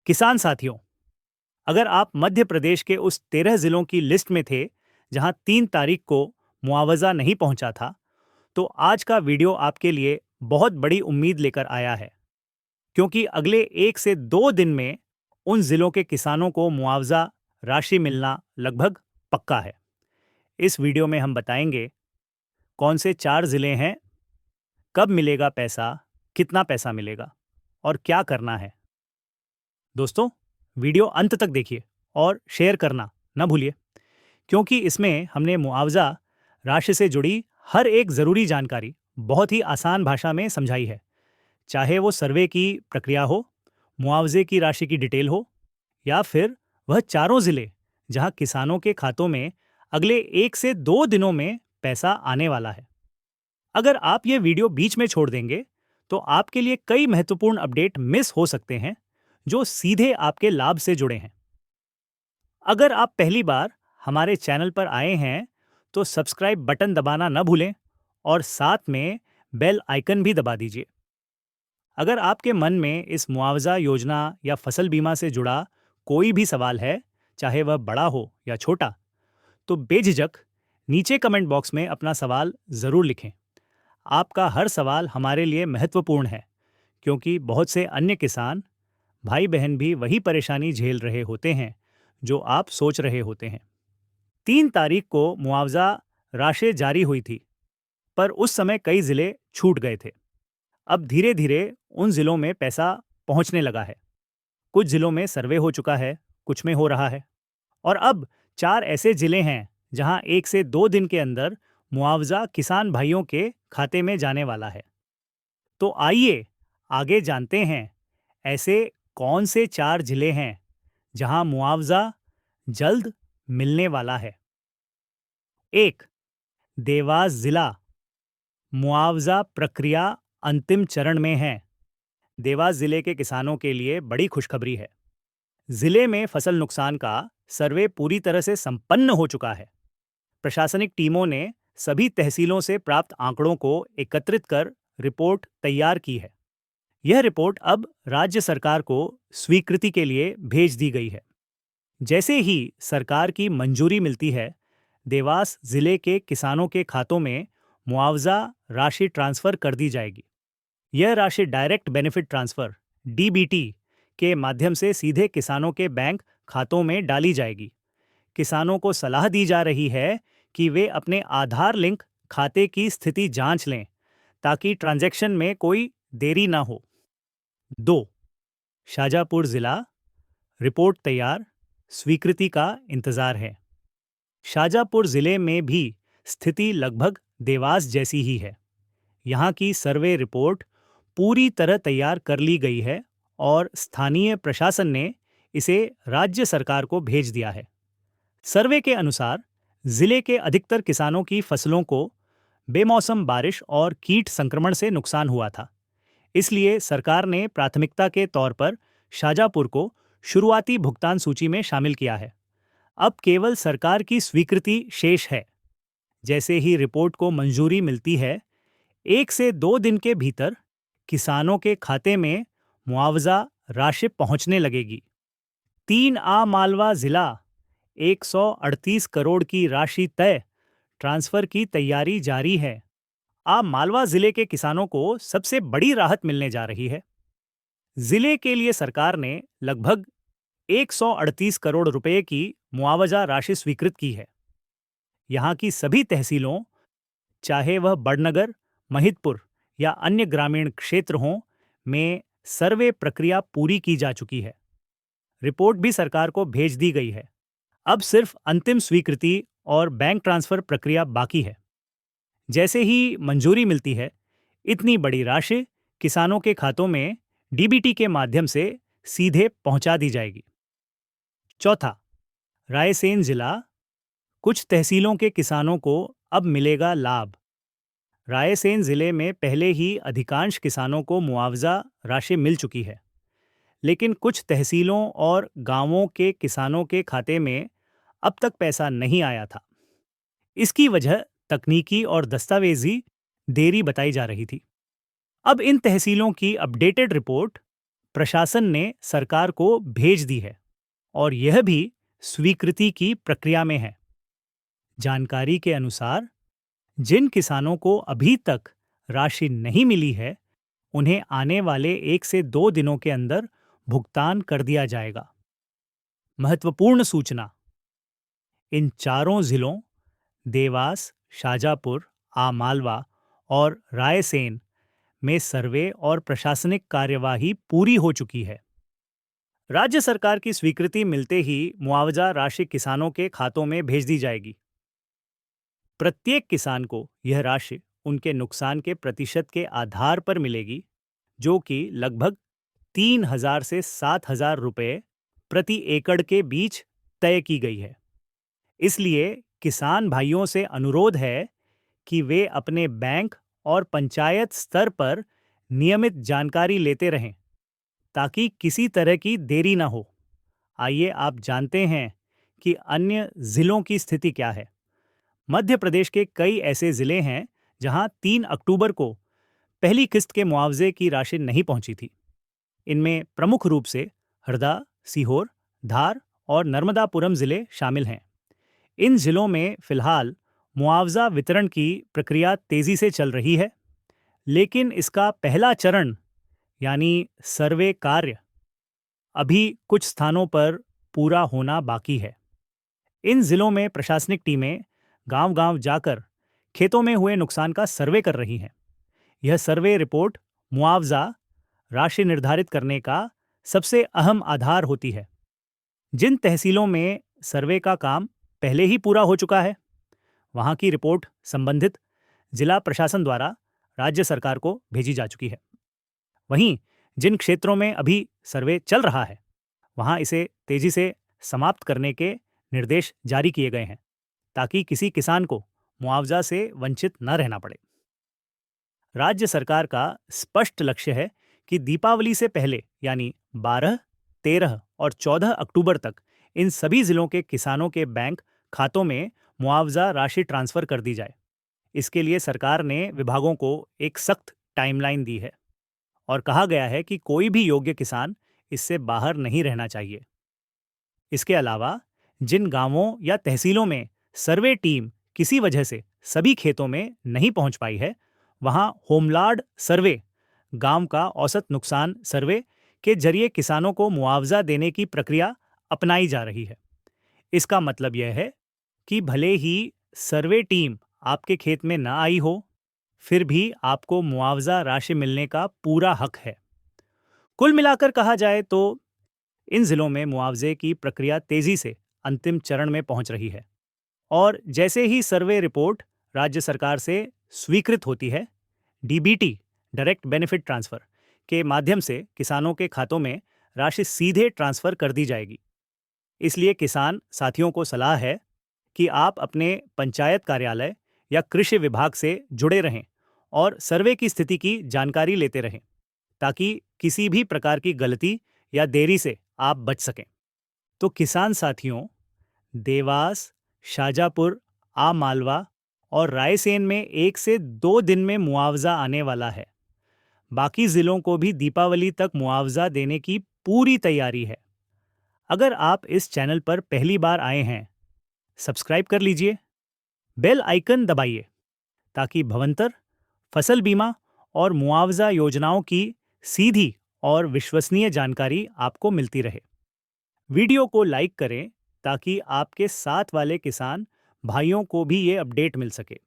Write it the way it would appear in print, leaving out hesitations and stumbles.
किसान साथियों, अगर आप मध्य प्रदेश के उस 13 जिलों की लिस्ट में थे जहां 3 तारीख को मुआवजा नहीं पहुंचा था, तो आज का वीडियो आपके लिए बहुत बड़ी उम्मीद लेकर आया है, क्योंकि अगले 1 से 2 दिन में उन जिलों के किसानों को मुआवजा राशि मिलना लगभग पक्का है। इस वीडियो में हम बताएंगे कौन से 4 जिले हैं, कब मिलेगा पैसा, कितना पैसा मिलेगा और क्या करना है। दोस्तों, वीडियो अंत तक देखिए और शेयर करना न भूलिए, क्योंकि इसमें हमने मुआवजा राशि से जुड़ी हर एक ज़रूरी जानकारी बहुत ही आसान भाषा में समझाई है। चाहे वो सर्वे की प्रक्रिया हो, मुआवजे की राशि की डिटेल हो, या फिर वह चारों ज़िले जहां किसानों के खातों में अगले 1 से 2 दिनों में पैसा आने वाला है। अगर आप ये वीडियो बीच में छोड़ देंगे, तो आपके लिए कई महत्वपूर्ण अपडेट मिस हो सकते हैं जो सीधे आपके लाभ से जुड़े हैं। अगर आप पहली बार हमारे चैनल पर आए हैं, तो सब्सक्राइब बटन दबाना न भूलें और साथ में बेल आइकन भी दबा दीजिए। अगर आपके मन में इस मुआवजा योजना या फसल बीमा से जुड़ा कोई भी सवाल है, चाहे वह बड़ा हो या छोटा, तो बेझिझक नीचे कमेंट बॉक्स में अपना सवाल ज़रूर लिखें। आपका हर सवाल हमारे लिए महत्वपूर्ण है, क्योंकि बहुत से अन्य किसान भाई बहन भी वही परेशानी झेल रहे होते हैं जो आप सोच रहे होते हैं। 3 तारीख को मुआवजा राशि जारी हुई थी, पर उस समय कई जिले छूट गए थे। अब धीरे धीरे उन जिलों में पैसा पहुंचने लगा है। कुछ जिलों में सर्वे हो चुका है, कुछ में हो रहा है, और अब 4 ऐसे जिले हैं जहां 1 से 2 दिन के अंदर मुआवजा किसान भाइयों के खाते में जाने वाला है। तो आइए आगे जानते हैं ऐसे कौन से 4 जिले हैं जहां मुआवजा जल्द मिलने वाला है। 1. देवास जिला। मुआवजा प्रक्रिया अंतिम चरण में है। देवास जिले के किसानों के लिए बड़ी खुशखबरी है। जिले में फसल नुकसान का सर्वे पूरी तरह से संपन्न हो चुका है। प्रशासनिक टीमों ने सभी तहसीलों से प्राप्त आंकड़ों को एकत्रित कर रिपोर्ट तैयार की है। यह रिपोर्ट अब राज्य सरकार को स्वीकृति के लिए भेज दी गई है। जैसे ही सरकार की मंजूरी मिलती है, देवास जिले के किसानों के खातों में मुआवजा राशि ट्रांसफर कर दी जाएगी। यह राशि डायरेक्ट बेनिफिट ट्रांसफर (डीबीटी) के माध्यम से सीधे किसानों के बैंक खातों में डाली जाएगी। किसानों को सलाह दी जा रही है कि वे अपने आधार लिंक खाते की स्थिति जांच लें, ताकि ट्रांजैक्शन में कोई देरी ना हो। 2. शाजापुर जिला। रिपोर्ट तैयार, स्वीकृति का इंतजार है। शाजापुर जिले में भी स्थिति लगभग देवास जैसी ही है। यहाँ की सर्वे रिपोर्ट पूरी तरह तैयार कर ली गई है और स्थानीय प्रशासन ने इसे राज्य सरकार को भेज दिया है। सर्वे के अनुसार जिले के अधिकतर किसानों की फसलों को बेमौसम बारिश और कीट संक्रमण से नुकसान हुआ था। इसलिए सरकार ने प्राथमिकता के तौर पर शाजापुर को शुरुआती भुगतान सूची में शामिल किया है। अब केवल सरकार की स्वीकृति शेष है। जैसे ही रिपोर्ट को मंजूरी मिलती है, 1 से 2 दिन के भीतर किसानों के खाते में मुआवजा राशि पहुंचने लगेगी। 3A मालवा जिला। 138 करोड़ की राशि तय, ट्रांसफर की तैयारी जारी है। मालवा जिले के किसानों को सबसे बड़ी राहत मिलने जा रही है। जिले के लिए सरकार ने लगभग 138 करोड़ रुपए की मुआवजा राशि स्वीकृत की है। यहाँ की सभी तहसीलों, चाहे वह बड़नगर, महिदपुर या अन्य ग्रामीण क्षेत्र हों, में सर्वे प्रक्रिया पूरी की जा चुकी है। रिपोर्ट भी सरकार को भेज दी गई है। अब सिर्फ अंतिम स्वीकृति और बैंक ट्रांसफर प्रक्रिया बाकी है। जैसे ही मंजूरी मिलती है, इतनी बड़ी राशि किसानों के खातों में डीबीटी के माध्यम से सीधे पहुंचा दी जाएगी। 4. रायसेन जिला। कुछ तहसीलों के किसानों को अब मिलेगा लाभ। रायसेन जिले में पहले ही अधिकांश किसानों को मुआवजा राशि मिल चुकी है, लेकिन कुछ तहसीलों और गांवों के किसानों के खाते में अब तक पैसा नहीं आया था। इसकी वजह तकनीकी और दस्तावेजी देरी बताई जा रही थी। अब इन तहसीलों की अपडेटेड रिपोर्ट प्रशासन ने सरकार को भेज दी है और यह भी स्वीकृति की प्रक्रिया में है। जानकारी के अनुसार जिन किसानों को अभी तक राशि नहीं मिली है, उन्हें आने वाले 1 से 2 दिनों के अंदर भुगतान कर दिया जाएगा। महत्वपूर्ण सूचना, इन चारों जिलों देवास, शाजापुर, आमालवा और रायसेन में सर्वे और प्रशासनिक कार्यवाही पूरी हो चुकी है। राज्य सरकार की स्वीकृति मिलते ही मुआवजा राशि किसानों के खातों में भेज दी जाएगी। प्रत्येक किसान को यह राशि उनके नुकसान के प्रतिशत के आधार पर मिलेगी, जो कि लगभग 3,000 से 7,000 रुपये प्रति एकड़ के बीच तय की गई है। इसलिए किसान भाइयों से अनुरोध है कि वे अपने बैंक और पंचायत स्तर पर नियमित जानकारी लेते रहें, ताकि किसी तरह की देरी न हो। आइए आप जानते हैं कि अन्य जिलों की स्थिति क्या है। मध्य प्रदेश के कई ऐसे जिले हैं जहां 3 अक्टूबर को पहली किस्त के मुआवजे की राशि नहीं पहुंची थी। इनमें प्रमुख रूप से हरदा, सीहोर, धार और नर्मदापुरम जिले शामिल हैं। इन जिलों में फिलहाल मुआवजा वितरण की प्रक्रिया तेजी से चल रही है, लेकिन इसका पहला चरण यानी सर्वे कार्य अभी कुछ स्थानों पर पूरा होना बाकी है। इन जिलों में प्रशासनिक टीमें गांव-गांव जाकर खेतों में हुए नुकसान का सर्वे कर रही हैं। यह सर्वे रिपोर्ट मुआवजा राशि निर्धारित करने का सबसे अहम आधार होती है। जिन तहसीलों में सर्वे का काम पहले ही पूरा हो चुका है, वहां की रिपोर्ट संबंधित जिला प्रशासन द्वारा राज्य सरकार को भेजी जा चुकी है। वहीं जिन क्षेत्रों में अभी सर्वे चल रहा है, वहां इसे तेजी से समाप्त करने के निर्देश जारी किए गए हैं, ताकि किसी किसान को मुआवजा से वंचित न रहना पड़े। राज्य सरकार का स्पष्ट लक्ष्य है कि दीपावली से पहले यानी 12, 13 और 14 अक्टूबर तक इन सभी जिलों के किसानों के बैंक खातों में मुआवजा राशि ट्रांसफर कर दी जाए। इसके लिए सरकार ने विभागों को एक सख्त टाइमलाइन दी है और कहा गया है कि कोई भी योग्य किसान इससे बाहर नहीं रहना चाहिए। इसके अलावा जिन गांवों या तहसीलों में सर्वे टीम किसी वजह से सभी खेतों में नहीं पहुंच पाई है, वहां होमलार्ड सर्वे, गांव का औसत नुकसान सर्वे के जरिए किसानों को मुआवजा देने की प्रक्रिया अपनाई जा रही है। इसका मतलब यह है कि भले ही सर्वे टीम आपके खेत में न आई हो, फिर भी आपको मुआवजा राशि मिलने का पूरा हक है। कुल मिलाकर कहा जाए तो इन जिलों में मुआवजे की प्रक्रिया तेजी से अंतिम चरण में पहुंच रही है और जैसे ही सर्वे रिपोर्ट राज्य सरकार से स्वीकृत होती है, डीबीटी डायरेक्ट बेनिफिट ट्रांसफर के माध्यम से किसानों के खातों में राशि सीधे ट्रांसफर कर दी जाएगी। इसलिए किसान साथियों को सलाह है कि आप अपने पंचायत कार्यालय या कृषि विभाग से जुड़े रहें और सर्वे की स्थिति की जानकारी लेते रहें, ताकि किसी भी प्रकार की गलती या देरी से आप बच सकें। तो किसान साथियों, देवास, शाजापुर, आमालवा और रायसेन में 1 से 2 दिन में मुआवजा आने वाला है। बाकी जिलों को भी दीपावली तक मुआवजा देने की पूरी तैयारी है। अगर आप इस चैनल पर पहली बार आए हैं, सब्सक्राइब कर लीजिए, बेल आइकन दबाइए, ताकि भवंतर, फसल बीमा और मुआवजा योजनाओं की सीधी और विश्वसनीय जानकारी आपको मिलती रहे। वीडियो को लाइक करें ताकि आपके साथ वाले किसान भाइयों को भी ये अपडेट मिल सके।